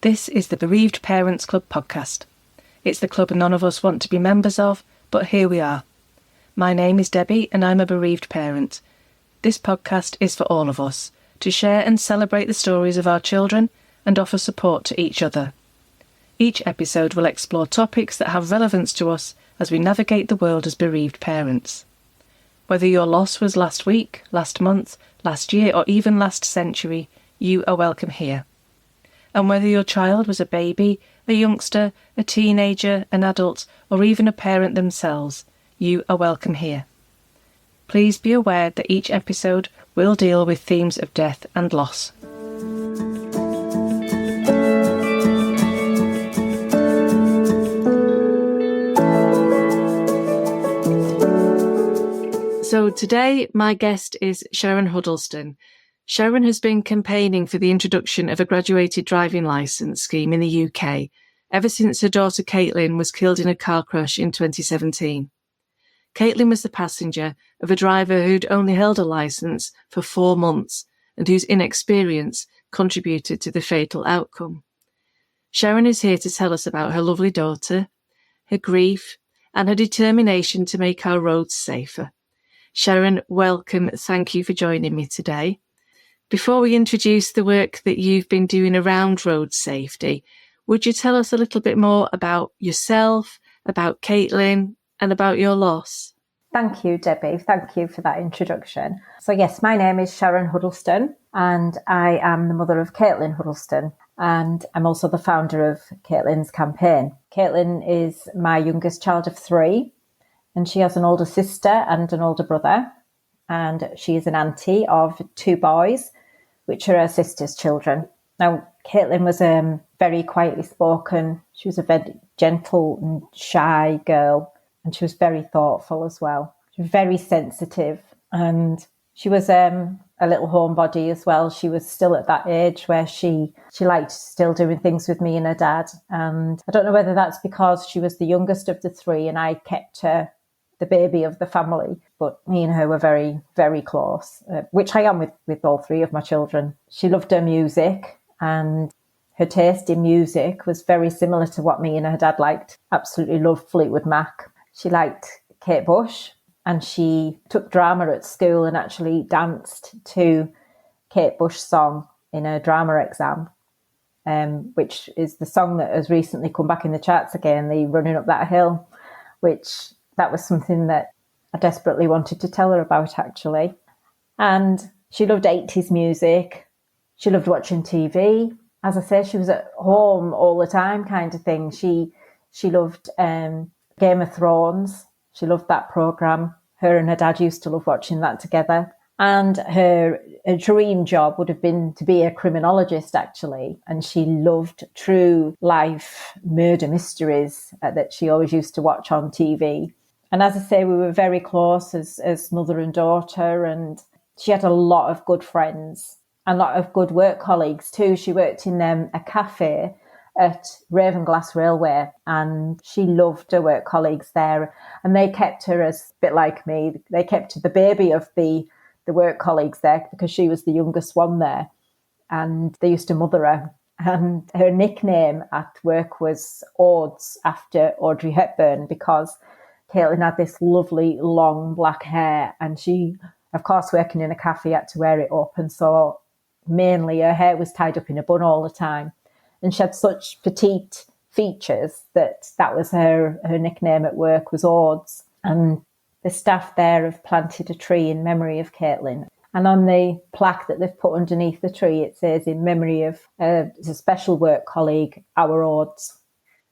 This is the Bereaved Parents Club podcast. It's the club none of us want to be members of, but here we are. My name is Debbie and I'm a bereaved parent. This podcast is for all of us, to share and celebrate the stories of our children and offer support to each other. Each episode will explore topics that have relevance to us as we navigate the world as bereaved parents. Whether your loss was last week, last month, last year or even last century, you are welcome here. And whether your child was a baby, a youngster, a teenager, an adult, or even a parent themselves, you are welcome here. Please be aware that each episode will deal with themes of death and loss. So today, my guest is Sharon Huddleston. Sharon has been campaigning for the introduction of a graduated driving licence scheme in the UK ever since her daughter Caitlin was killed in a car crash in 2017. Caitlin was the passenger of a driver who'd only held a licence for 4 months and whose inexperience contributed to the fatal outcome. Sharon is here to tell us about her lovely daughter, her grief, and her determination to make our roads safer. Sharon, welcome. Thank you for joining me today. Before we introduce the work that you've been doing around road safety, would you tell us a little bit more about yourself, about Caitlin, and about your loss? Thank you, Debbie. Thank you for that introduction. So yes, my name is Sharon Huddleston and I am the mother of Caitlin Huddleston, and I'm also the founder of Caitlin's campaign. Caitlin is my youngest child of 3 and she has an older sister and an older brother, and she is an auntie of 2 boys, which are her sister's children. Now, Caitlin was very quietly spoken. She was a very gentle and shy girl, and she was very thoughtful as well. She was very sensitive, and she was a little homebody as well. She was still at that age where she liked still doing things with me and her dad. And I don't know whether that's because she was the youngest of the 3 and I kept her the baby of the family, but me and her were very, very close, which I am with all 3 of my children. She loved her music, and her taste in music was very similar to what me and her dad liked. Absolutely loved Fleetwood Mac. She liked Kate Bush, and she took drama at school and actually danced to Kate Bush's song in her drama exam, which is the song that has recently come back in the charts again, the Running Up That Hill, which that was something that I desperately wanted to tell her about, actually. And she loved 80s music. She loved watching TV. As I say, she was at home all the time kind of thing. She loved Game of Thrones. She loved that programme. Her and her dad used to love watching that together. And her dream job would have been to be a criminologist, actually. And she loved true life murder mysteries that she always used to watch on TV. And as I say, we were very close as mother and daughter, and she had a lot of good friends, a lot of good work colleagues too. She worked in a cafe at Ravenglass Railway, and she loved her work colleagues there. And they kept her, as a bit like me, they kept the baby of the work colleagues there because she was the youngest one there, and they used to mother her. And her nickname at work was Odes, after Audrey Hepburn, because Caitlin had this lovely long black hair, and she, of course, working in a cafe, had to wear it up, and so mainly her hair was tied up in a bun all the time, and she had such petite features that was her nickname at work was Odes. And the staff there have planted a tree in memory of Caitlin, and on the plaque that they've put underneath the tree it says, in memory of a special work colleague, our Odes.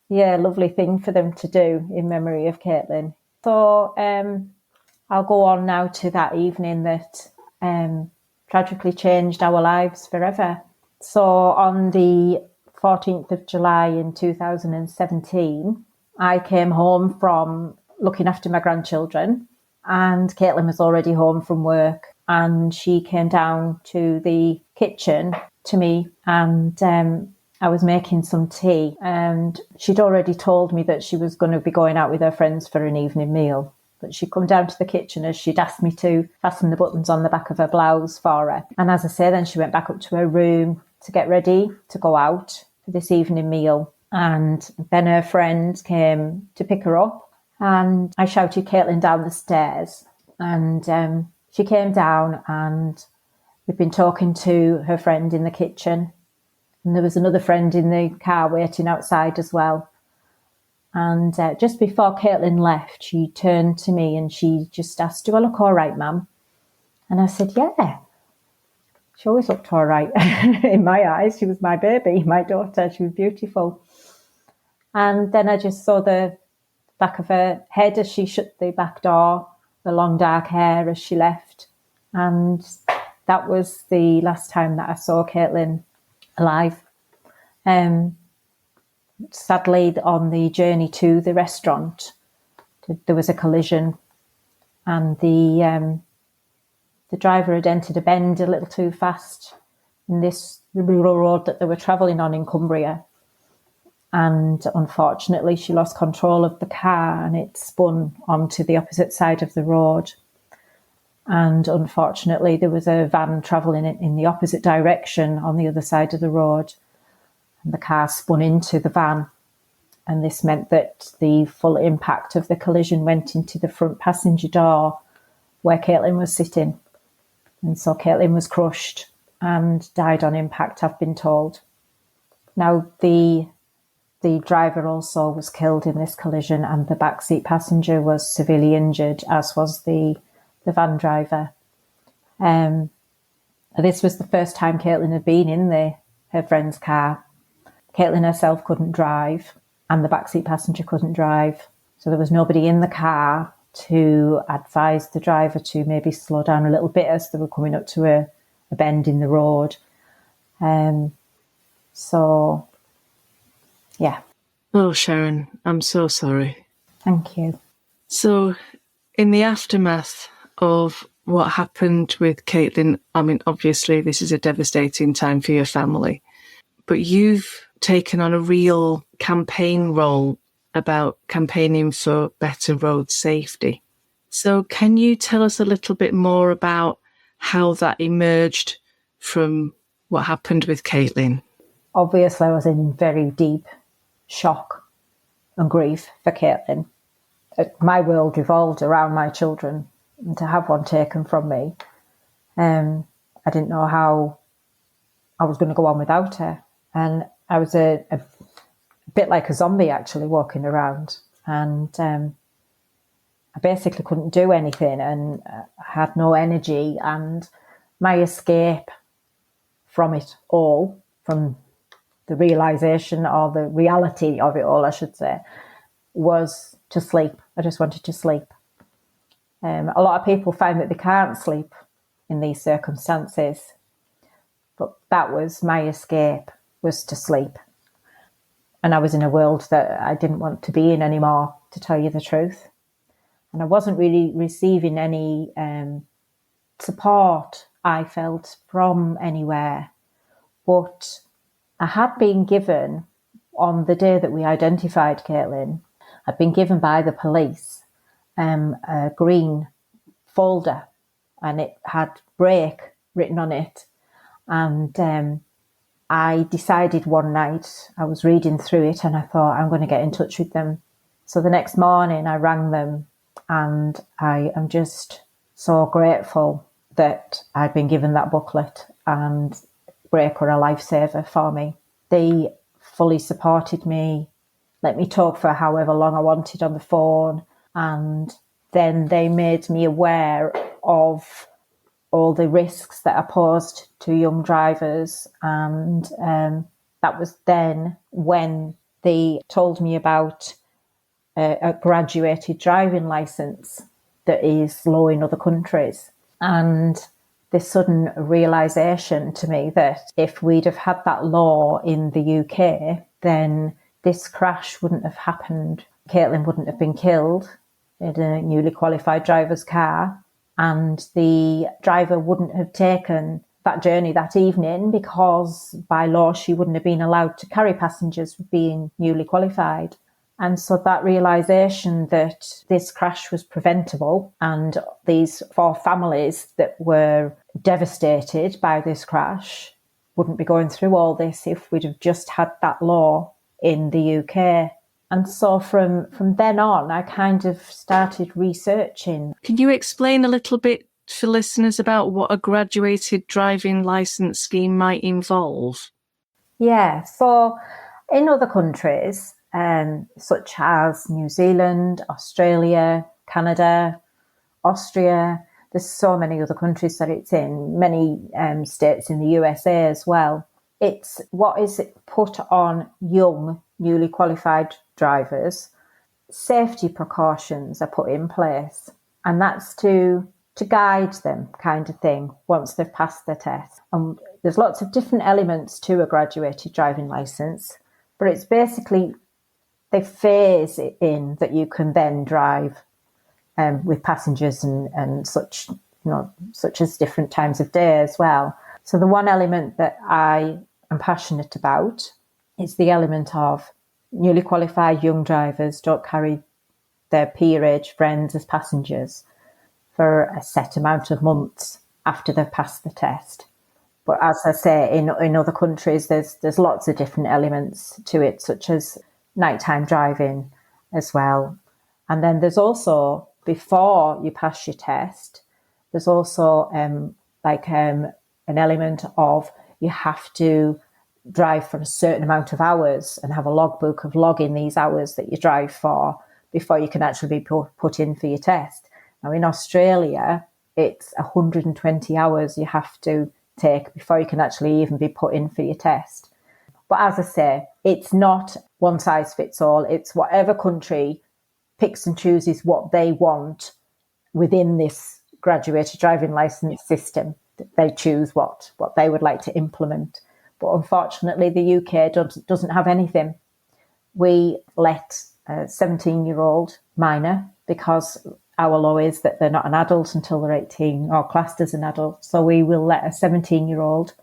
Yeah, lovely thing for them to do in memory of Caitlin. So I'll go on now to that evening that tragically changed our lives forever. So on the 14th of July in 2017, I came home from looking after my grandchildren, and Caitlin was already home from work, and she came down to the kitchen to me, and I was making some tea, and she'd already told me that she was going to be going out with her friends for an evening meal. But she'd come down to the kitchen as she'd asked me to fasten the buttons on the back of her blouse for her. And as I say, then she went back up to her room to get ready to go out. for this evening meal. And then her friend came to pick her up, and I shouted Caitlin down the stairs, and she came down, and we'd been talking to her friend in the kitchen, and there was another friend in the car waiting outside as well. And just before Caitlin left, she turned to me and she just asked, "Do I look all right, Mum?" And I said, "Yeah." She always looked all right in my eyes. She was my baby, my daughter. She was beautiful. And then I just saw the back of her head as she shut the back door, the long dark hair as she left. And that was the last time that I saw Caitlin alive. Sadly, on the journey to the restaurant, there was a collision, and the driver had entered a bend a little too fast in this rural road that they were travelling on in Cumbria. And unfortunately, she lost control of the car and it spun onto the opposite side of the road. And unfortunately, there was a van travelling in the opposite direction on the other side of the road. And the car spun into the van. And this meant that the full impact of the collision went into the front passenger door where Caitlin was sitting. And so Caitlin was crushed and died on impact, I've been told. Now, the driver also was killed in this collision, and the backseat passenger was severely injured, as was the van driver. This was the first time Caitlin had been in her friend's car. Caitlin herself couldn't drive, and the backseat passenger couldn't drive. So there was nobody in the car to advise the driver to maybe slow down a little bit as they were coming up to a bend in the road. So, yeah. Oh, Sharon, I'm so sorry. Thank you. So, in the aftermath of what happened with Caitlin, I mean, obviously this is a devastating time for your family, but you've taken on a real campaign role about campaigning for better road safety. So can you tell us a little bit more about how that emerged from what happened with Caitlin? Obviously, I was in very deep shock and grief for Caitlin. My world revolved around my children, and to have one taken from me, I didn't know how I was going to go on without her. And I was a bit like a zombie, actually, walking around. And I basically couldn't do anything, and I had no energy. And my escape from it all, from the realisation or the reality of it all, I should say, was to sleep. I just wanted to sleep. A lot of people find that they can't sleep in these circumstances, but that was my escape, was to sleep. And I was in a world that I didn't want to be in anymore, to tell you the truth. And I wasn't really receiving any support, I felt, from anywhere. But I had been given, on the day that we identified Caitlin, I'd been given by the police a green folder, and it had break written on it. And I decided one night, I was reading through it and I thought, I'm going to get in touch with them. So the next morning I rang them, and I am just so grateful that I'd been given that booklet, and break were a lifesaver for me. They fully supported me, let me talk for however long I wanted on the phone, and then they made me aware of all the risks that are posed to young drivers. And that was then when they told me about a graduated driving licence that is law in other countries. And this sudden realisation to me that if we'd have had that law in the UK, then this crash wouldn't have happened. Caitlin wouldn't have been killed in a newly qualified driver's car, and the driver wouldn't have taken that journey that evening because by law she wouldn't have been allowed to carry passengers being newly qualified. And so that realisation that this crash was preventable, and these 4 families that were devastated by this crash, wouldn't be going through all this if we'd have just had that law in the UK. And so from then on, I kind of started researching. Can you explain a little bit for listeners about what a graduated driving licence scheme might involve? Yeah, so in other countries, such as New Zealand, Australia, Canada, Austria, there's so many other countries that it's in, many states in the USA as well. It's what is put on young, newly qualified drivers. Safety precautions are put in place, and that's to guide them, kind of thing, once they've passed their test. And there's lots of different elements to a graduated driving licence, but it's basically they phase it in that you can then drive with passengers and such, such as different times of day as well. So the one element that I am passionate about is the element of newly qualified young drivers don't carry their peer age friends as passengers for a set amount of months after they've passed the test. But as I say, in other countries, there's lots of different elements to it, such as nighttime driving as well. And then there's also, before you pass your test, there's also an element of you have to drive for a certain amount of hours and have a logbook of logging these hours that you drive for before you can actually be put in for your test. Now in Australia, it's 120 hours you have to take before you can actually even be put in for your test. But as I say, it's not one size fits all. It's whatever country picks and chooses what they want within this graduated driving licence system. They choose what they would like to implement. But unfortunately, the UK doesn't have anything. We let a 17-year-old minor, because our law is that they're not an adult until they're 18 or classed as an adult. So we will let a 17-year-old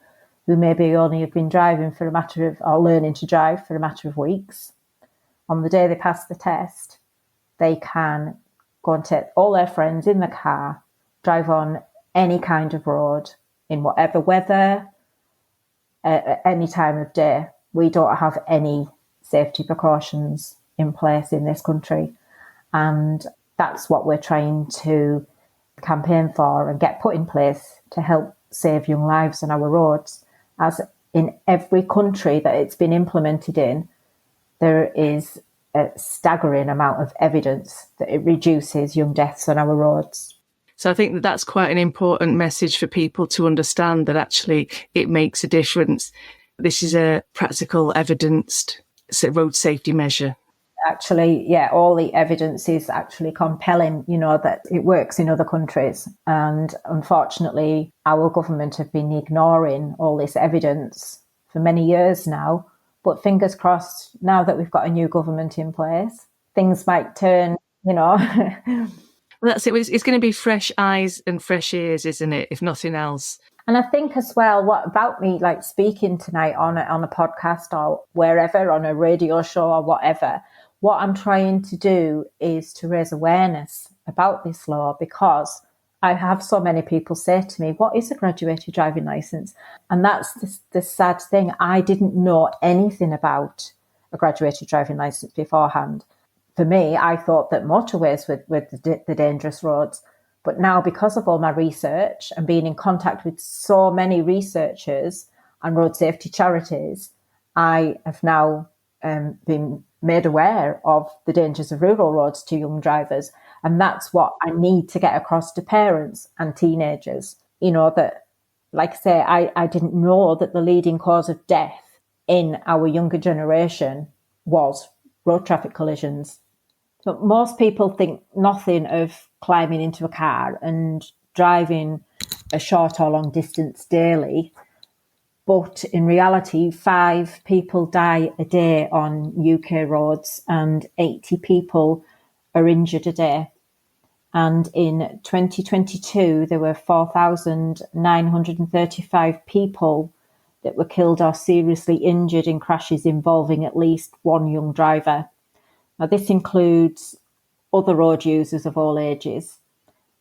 who maybe only have been driving for a matter of, or learning to drive for a matter of weeks, on the day they pass the test, they can go and take all their friends in the car, drive on any kind of road, in whatever weather, at any time of day. We don't have any safety precautions in place in this country. And that's what we're trying to campaign for and get put in place to help save young lives on our roads. As in every country that it's been implemented in, there is a staggering amount of evidence that it reduces young deaths on our roads. So I think that that's quite an important message for people to understand, that actually it makes a difference. This is a practical, evidenced road safety measure. Actually, yeah, all the evidence is actually compelling, that it works in other countries. And unfortunately, our government have been ignoring all this evidence for many years now. But fingers crossed, now that we've got a new government in place, things might turn, Well, that's it. It's going to be fresh eyes and fresh ears, isn't it? If nothing else. And I think as well, what about me, like speaking tonight on a podcast or wherever, on a radio show or whatever, what I'm trying to do is to raise awareness about this law, because I have so many people say to me, what is a graduated driving licence? And that's the sad thing. I didn't know anything about a graduated driving licence beforehand. For me, I thought that motorways were the dangerous roads. But now, because of all my research and being in contact with so many researchers and road safety charities, I have now been made aware of the dangers of rural roads to young drivers. And that's what I need to get across to parents and teenagers. That, like I say, I didn't know that the leading cause of death in our younger generation was road traffic collisions. But most people think nothing of climbing into a car and driving a short or long distance daily. But in reality, 5 people die a day on UK roads and 80 people are injured a day. And in 2022, there were 4,935 people that were killed or seriously injured in crashes involving at least one young driver. Now, this includes other road users of all ages,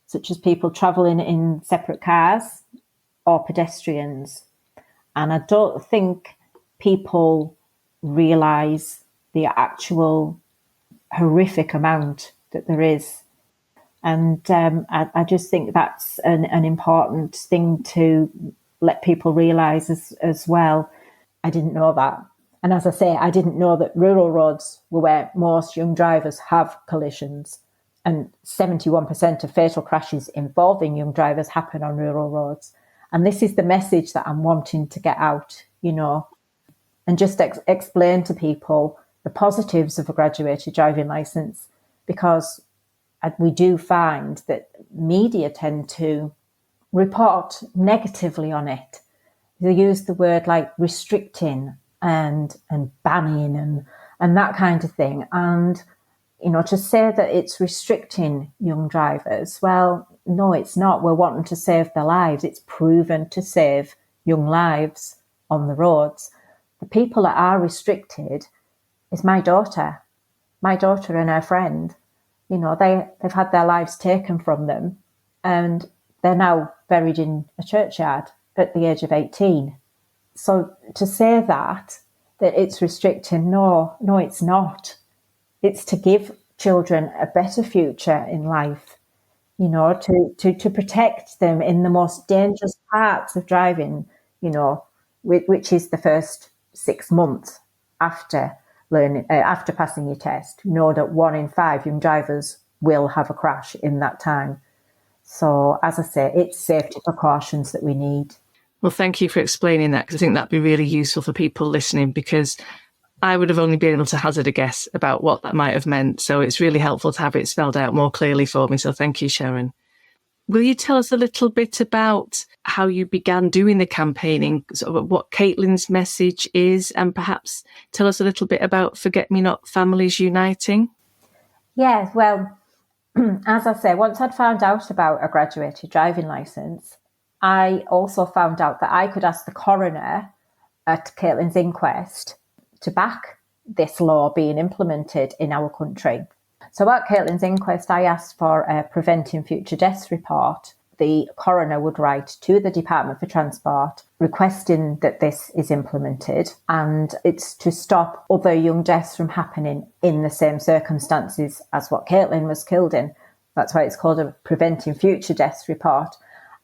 such as people travelling in separate cars or pedestrians. And I don't think people realise the actual horrific amount that there is. And I just think that's an important thing to let people realise as well. I didn't know that. And as I say, I didn't know that rural roads were where most young drivers have collisions. And 71% of fatal crashes involving young drivers happen on rural roads. And this is the message that I'm wanting to get out, and just explain to people the positives of a graduated driving licence, because we do find that media tend to report negatively on it. They use the word like restricting and banning and that kind of thing. And, to say that it's restricting young drivers, well, no, it's not. We're wanting to save their lives. It's proven to save young lives on the roads. The people that are restricted is my daughter and her friend. They've had their lives taken from them, and they're now buried in a churchyard at the age of 18. So to say that it's restricting, no, it's not. It's to give children a better future in life, to protect them in the most dangerous parts of driving, which is the first 6 months after learning, after passing your test. Know that 1 in 5 young drivers will have a crash in that time. So, as I say, it's safety precautions that we need. Well, thank you for explaining that, because I think that'd be really useful for people listening, because I would have only been able to hazard a guess about what that might have meant. So it's really helpful to have it spelled out more clearly for me. So thank you, Sharon. Will you tell us a little bit about how you began doing the campaigning, sort of what Caitlin's message is, and perhaps tell us a little bit about Forget Me Not Families Uniting? Yeah, well, as I say, once I'd found out about a graduated driving licence, I also found out that I could ask the coroner at Caitlin's inquest to back this law being implemented in our country. So at Caitlin's inquest, I asked for a Preventing Future Deaths report. The coroner would write to the Department for Transport requesting that this is implemented, and it's to stop other young deaths from happening in the same circumstances as what Caitlin was killed in. That's why it's called a Preventing Future Deaths report.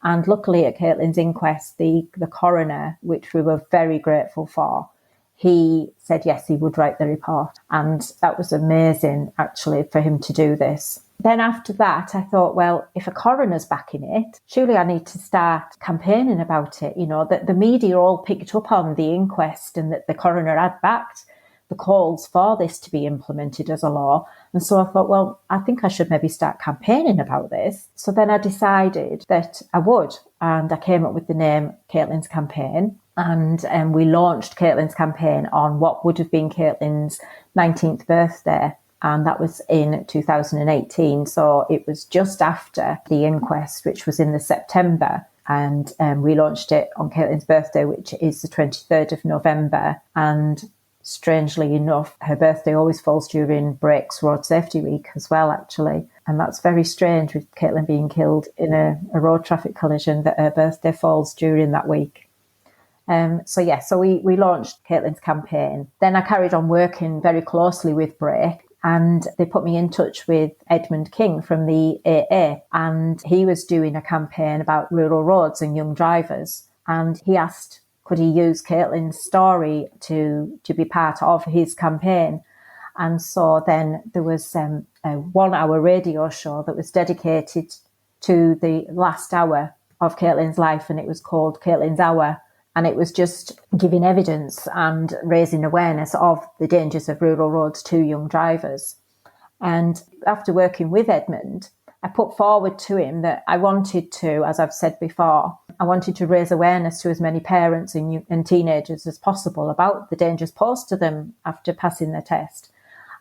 And luckily at Caitlin's inquest, the coroner, which we were very grateful for, he said yes, he would write the report. And that was amazing, actually, for him to do this. Then after that, I thought, well, if a coroner's backing it, surely I need to start campaigning about it. That the media all picked up on the inquest and that the coroner had backed the calls for this to be implemented as a law. And so I thought, well, I think I should maybe start campaigning about this. So then I decided that I would. And I came up with the name Caitlin's Campaign. And we launched Caitlin's Campaign on what would have been Caitlin's 19th birthday. And that was in 2018. So it was just after the inquest, which was in the September. And we launched it on Caitlin's birthday, which is the 23rd of November. And strangely enough, her birthday always falls during Breaks Road Safety Week as well, actually. And that's very strange, with Caitlin being killed in a road traffic collision, that her birthday falls during that week. So we launched Caitlin's Campaign. Then I carried on working very closely with Break, and they put me in touch with Edmund King from the AA, and he was doing a campaign about rural roads and young drivers. And he asked, could he use Caitlin's story to be part of his campaign? And so then there was a 1-hour radio show that was dedicated to the last hour of Caitlin's life, and it was called Caitlin's Hour. And it was just giving evidence and raising awareness of the dangers of rural roads to young drivers. And after working with Edmund, I put forward to him that I wanted to, as I've said before, I wanted to raise awareness to as many parents and teenagers as possible about the dangers posed to them after passing their test.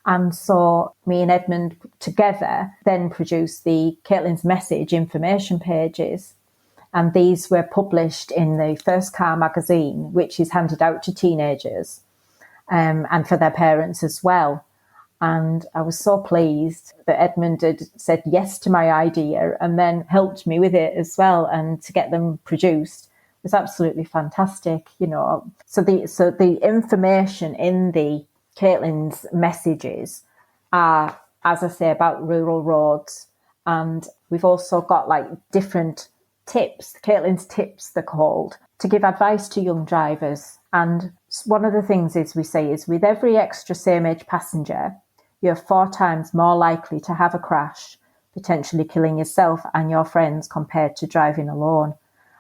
And so me and Edmund together then produced the Caitlin's Message information pages. And these were published in the First Car magazine, which is handed out to teenagers and for their parents as well. And I was so pleased that Edmund had said yes to my idea and then helped me with it as well. And to get them produced was absolutely fantastic, So the information in the Caitlin's messages are, as I say, about rural roads. And we've also got like different tips, Caitlin's tips they're called, to give advice to young drivers. And one of the things we say is with every extra same age passenger, you're 4 times more likely to have a crash, potentially killing yourself and your friends compared to driving alone.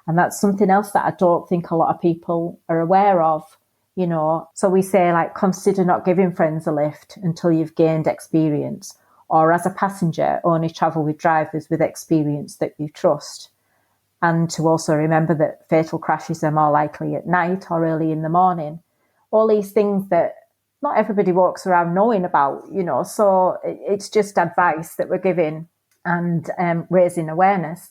And that's something else that I don't think a lot of people are aware of, So we say, like, consider not giving friends a lift until you've gained experience, or as a passenger, only travel with drivers with experience that you trust. And to also remember that fatal crashes are more likely at night or early in the morning. All these things that not everybody walks around knowing about, so it's just advice that we're giving and raising awareness.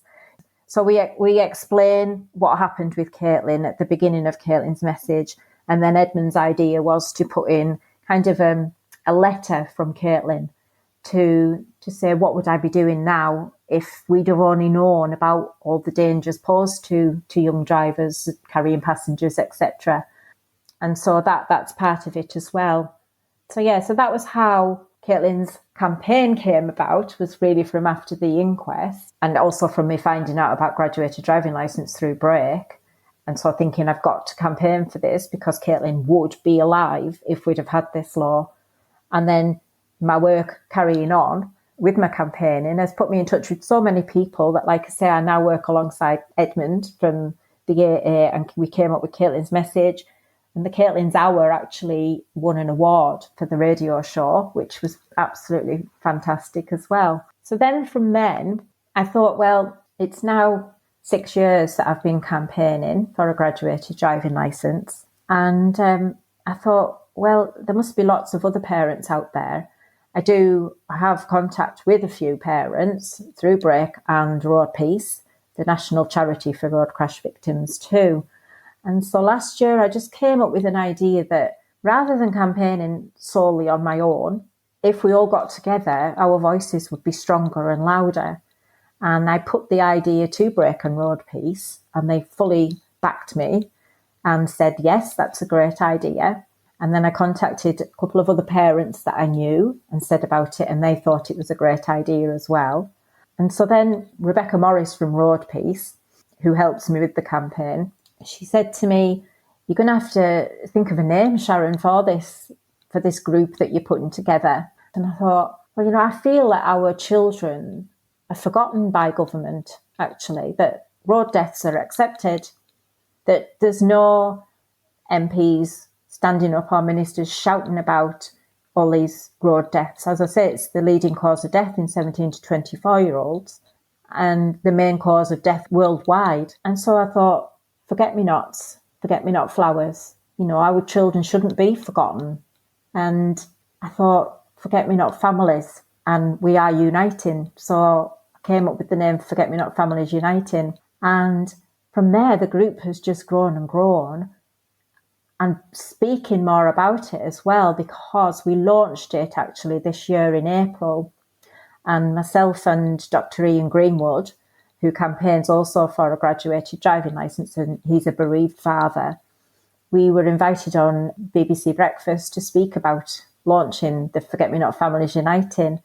So we explain what happened with Caitlin at the beginning of Caitlin's message, and then Edmund's idea was to put in kind of a letter from Caitlin to say, what would I be doing now if we'd have only known about all the dangers posed to young drivers carrying passengers, etc. And so that's part of it as well. So that was how Caitlin's campaign came about, was really from after the inquest, and also from me finding out about graduated driving licence through Break. And so thinking, I've got to campaign for this because Caitlin would be alive if we'd have had this law. And then my work carrying on with my campaigning has put me in touch with so many people that, like I say, I now work alongside Edmund from the AA, and we came up with Caitlin's message. And the Caitlin's Hour actually won an award for the radio show, which was absolutely fantastic as well. So then from then, I thought, well, it's now 6 years that I've been campaigning for a graduated driving licence. And I thought, well, there must be lots of other parents out there. I do have contact with a few parents through Break and Road Peace, the national charity for road crash victims too. And so last year I just came up with an idea that rather than campaigning solely on my own, if we all got together, our voices would be stronger and louder. And I put the idea to Break and Road Peace, and they fully backed me and said, yes, that's a great idea. And then I contacted a couple of other parents that I knew and said about it, and they thought it was a great idea as well. And so then Rebecca Morris from Road Peace, who helps me with the campaign, she said to me, you're going to have to think of a name, Sharon, for this group that you're putting together. And I thought, well, I feel that our children are forgotten by government, actually, that road deaths are accepted, that there's no MPs standing up or ministers shouting about all these road deaths. As I say, it's the leading cause of death in 17 to 24-year-olds and the main cause of death worldwide. And so I thought, forget-me-nots, forget-me-not flowers. Our children shouldn't be forgotten. And I thought, forget-me-not families, and we are uniting. So I came up with the name Forget-me-not Families Uniting. And from there, the group has just grown and grown. And speaking more about it as well, because we launched it actually this year in April. And myself and Dr. Ian Greenwood, who campaigns also for a graduated driving licence, and he's a bereaved father, we were invited on BBC Breakfast to speak about launching the Forget-me-not Families Uniting.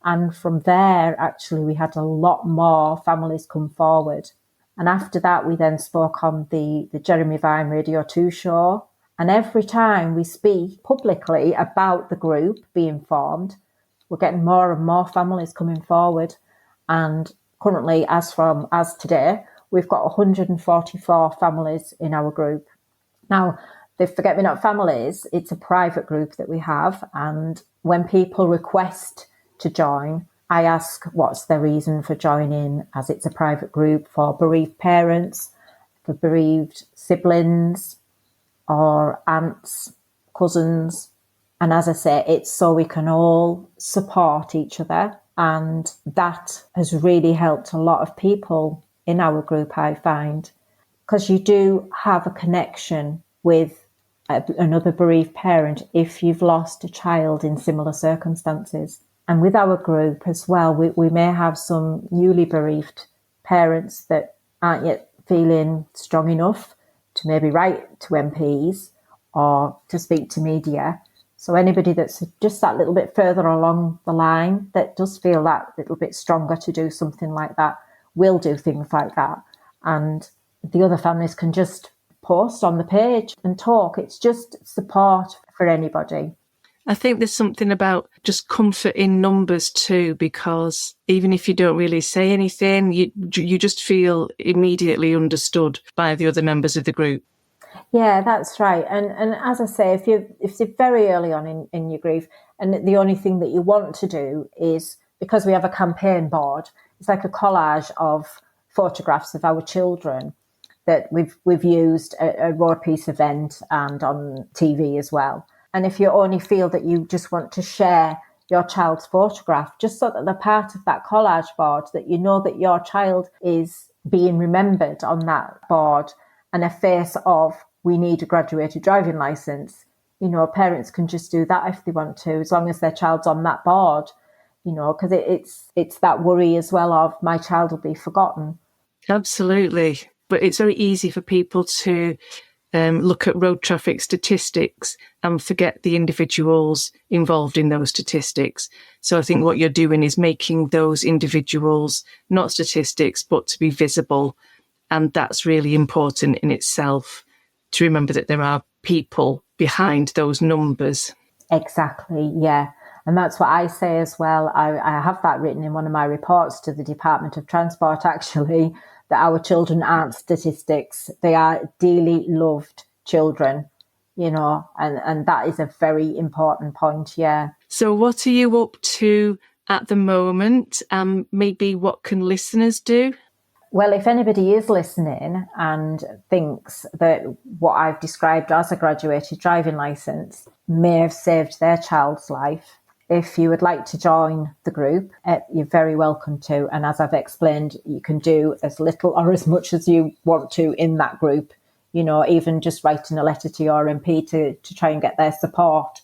And from there, actually, we had a lot more families come forward. And after that, we then spoke on the Jeremy Vine Radio 2 show. And every time we speak publicly about the group being formed, we're getting more and more families coming forward. And currently, as today, we've got 144 families in our group. Now, the Forget-me-not Families, it's a private group that we have. And when people request to join, I ask what's their reason for joining, as it's a private group for bereaved parents, for bereaved siblings, or aunts, cousins. And as I say, it's so we can all support each other. And that has really helped a lot of people in our group, I find, because you do have a connection with another bereaved parent if you've lost a child in similar circumstances. And with our group as well, we may have some newly bereaved parents that aren't yet feeling strong enough to maybe write to MPs or to speak to media. So anybody that's just that little bit further along the line that does feel that little bit stronger to do something like that will do things like that. And the other families can just post on the page and talk. It's just support for anybody. I think there's something about just comfort in numbers too, because even if you don't really say anything, you just feel immediately understood by the other members of the group. Yeah, that's right. And as I say, if you're very early on in your grief, and the only thing that you want to do is, because we have a campaign board, it's like a collage of photographs of our children that we've used at a Road Peace event and on TV as well. And if you only feel that you just want to share your child's photograph, just so that they're part of that collage board, that you know that your child is being remembered on that board, and a face of, we need a graduated driving licence. You know, parents can just do that if they want to, as long as their child's on that board, you know, because it's that worry as well of, my child will be forgotten. Absolutely. But it's very easy for people to look at road traffic statistics and forget the individuals involved in those statistics. So I think what you're doing is making those individuals not statistics, but to be visible. And that's really important in itself, to remember that there are people behind those numbers. Exactly, yeah. And that's what I say as well. I have that written in one of my reports to the Department of Transport, actually, that our children aren't statistics. They are dearly loved children, you know, and that is a very important point, yeah. So what are you up to at the moment? Maybe what can listeners do? Well, if anybody is listening and thinks that what I've described as a graduated driving licence may have saved their child's life, if you would like to join the group, you're very welcome to. And as I've explained, you can do as little or as much as you want to in that group, you know, even just writing a letter to your MP to try and get their support,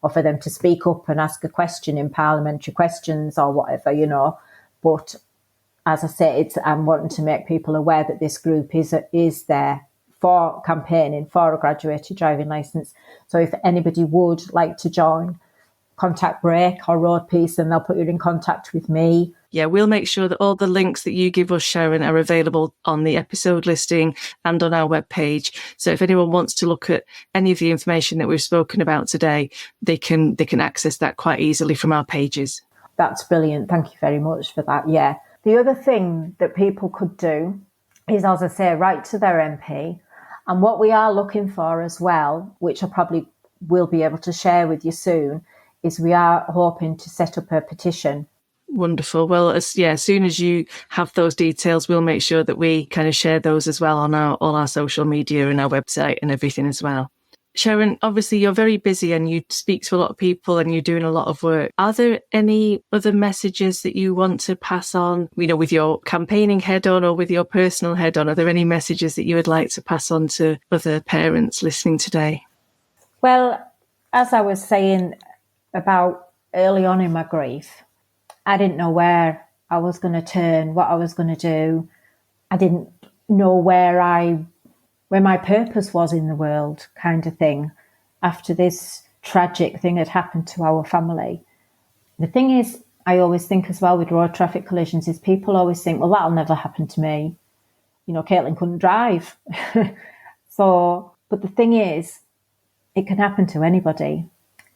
or for them to speak up and ask a question in parliamentary questions or whatever, you know. But as I say, I'm wanting to make people aware that this group is there for campaigning for a graduated driving licence. So if anybody would like to join, contact Break or Road Peace and they'll put you in contact with me. Yeah, we'll make sure that all the links that you give us, Sharon, are available on the episode listing and on our webpage. So if anyone wants to look at any of the information that we've spoken about today, they can access that quite easily from our pages. That's brilliant. Thank you very much for that. Yeah. The other thing that people could do is, as I say, write to their MP. And what we are looking for as well, which I probably will be able to share with you soon, is we are hoping to set up a petition. Wonderful. Well, as soon as you have those details, we'll make sure that we kind of share those as well on all our social media and our website and everything as well. Sharon, obviously you're very busy and you speak to a lot of people and you're doing a lot of work. Are there any other messages that you want to pass on, you know, with your campaigning head on or with your personal head on? Are there any messages that you would like to pass on to other parents listening today? Well, as I was saying about early on in my grief, I didn't know where I was going to turn, what I was going to do. I didn't know where my purpose was in the world, kind of thing, after this tragic thing had happened to our family. The thing is, I always think as well with road traffic collisions, is people always think, well, that'll never happen to me. You know, Caitlin couldn't drive. But the thing is, it can happen to anybody.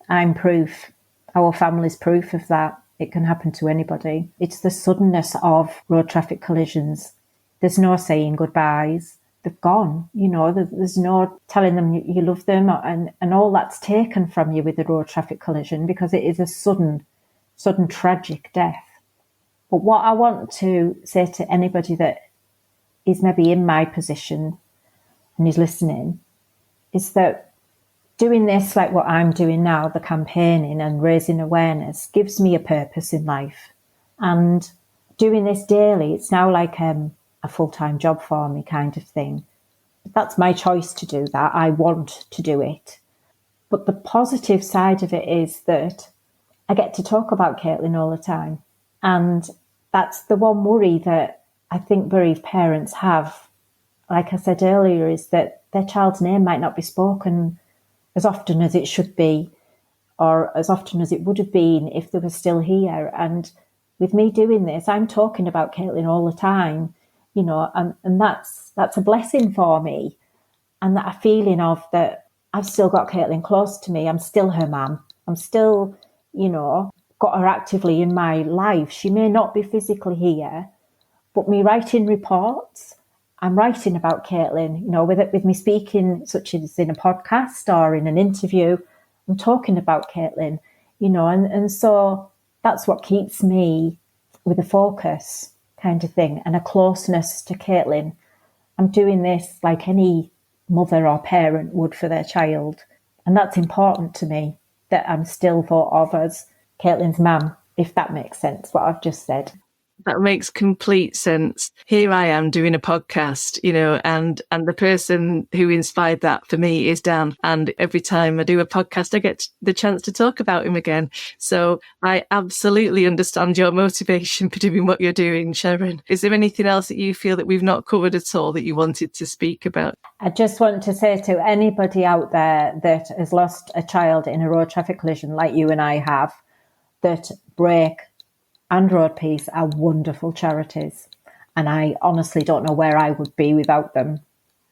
I'm proof. Our family's proof of that. It can happen to anybody. It's the suddenness of road traffic collisions. There's no saying goodbyes. They've gone. You know, there's no telling them you love them, and all that's taken from you with a road traffic collision, because it is a sudden tragic death. But what I want to say to anybody that is maybe in my position and is listening is that doing this, like what I'm doing now, the campaigning and raising awareness, gives me a purpose in life. And doing this daily, it's now like a full-time job for me, kind of thing. That's my choice to do that. I want to do it. But the positive side of it is that I get to talk about Caitlin all the time. And that's the one worry that I think bereaved parents have, like I said earlier, is that their child's name might not be spoken as often as it should be, or as often as it would have been if they were still here. And with me doing this, I'm talking about Caitlin all the time, and that's a blessing for me. And that a feeling of that I've still got Caitlin close to me. I'm still her mum. I'm still, got her actively in my life. She may not be physically here, but me writing reports, I'm writing about Caitlin, with me speaking, such as in a podcast or in an interview, I'm talking about Caitlin, and so that's what keeps me with a focus kind of thing and a closeness to Caitlin. I'm doing this like any mother or parent would for their child. And that's important to me, that I'm still thought of as Caitlin's mum, if that makes sense, what I've just said. That makes complete sense. Here I am doing a podcast, and the person who inspired that for me is Dan. And every time I do a podcast, I get the chance to talk about him again. So I absolutely understand your motivation for doing what you're doing, Sharon. Is there anything else that you feel that we've not covered at all that you wanted to speak about? I just want to say to anybody out there that has lost a child in a road traffic collision like you and I have, that Break and Road Peace are wonderful charities. And I honestly don't know where I would be without them.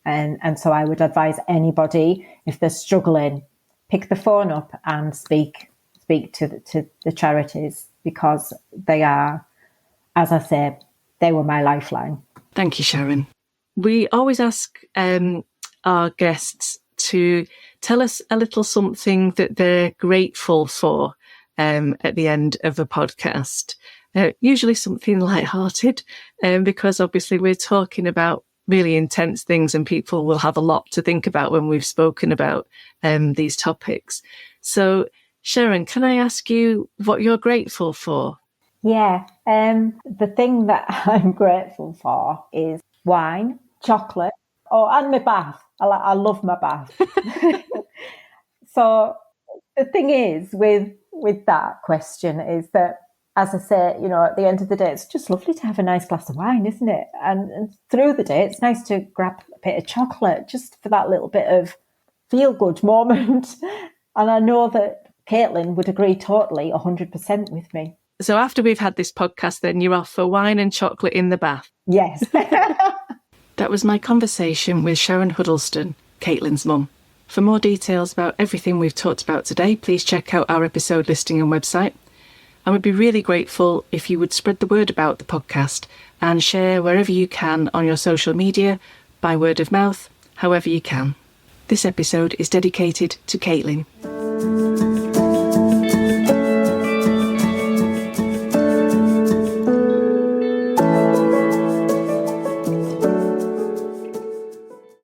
And so I would advise anybody, if they're struggling, pick the phone up and speak to the charities, because they are, as I say, they were my lifeline. Thank you, Sharon. We always ask our guests to tell us a little something that they're grateful for at the end of a podcast. Usually something lighthearted, because obviously we're talking about really intense things and people will have a lot to think about when we've spoken about these topics. So, Sharon, can I ask you what you're grateful for? Yeah, the thing that I'm grateful for is wine, chocolate, and my bath. I love my bath. So the thing is with that question is that, as I say, at the end of the day, it's just lovely to have a nice glass of wine, isn't it? And through the day, it's nice to grab a bit of chocolate just for that little bit of feel-good moment. And I know that Caitlin would agree totally, 100% with me. So after we've had this podcast, then you're off for wine and chocolate in the bath? Yes. That was my conversation with Sharon Huddleston, Caitlin's mum. For more details about everything we've talked about today, please check out our episode listing and website. I would be really grateful if you would spread the word about the podcast and share wherever you can on your social media, by word of mouth, however you can. This episode is dedicated to Caitlin.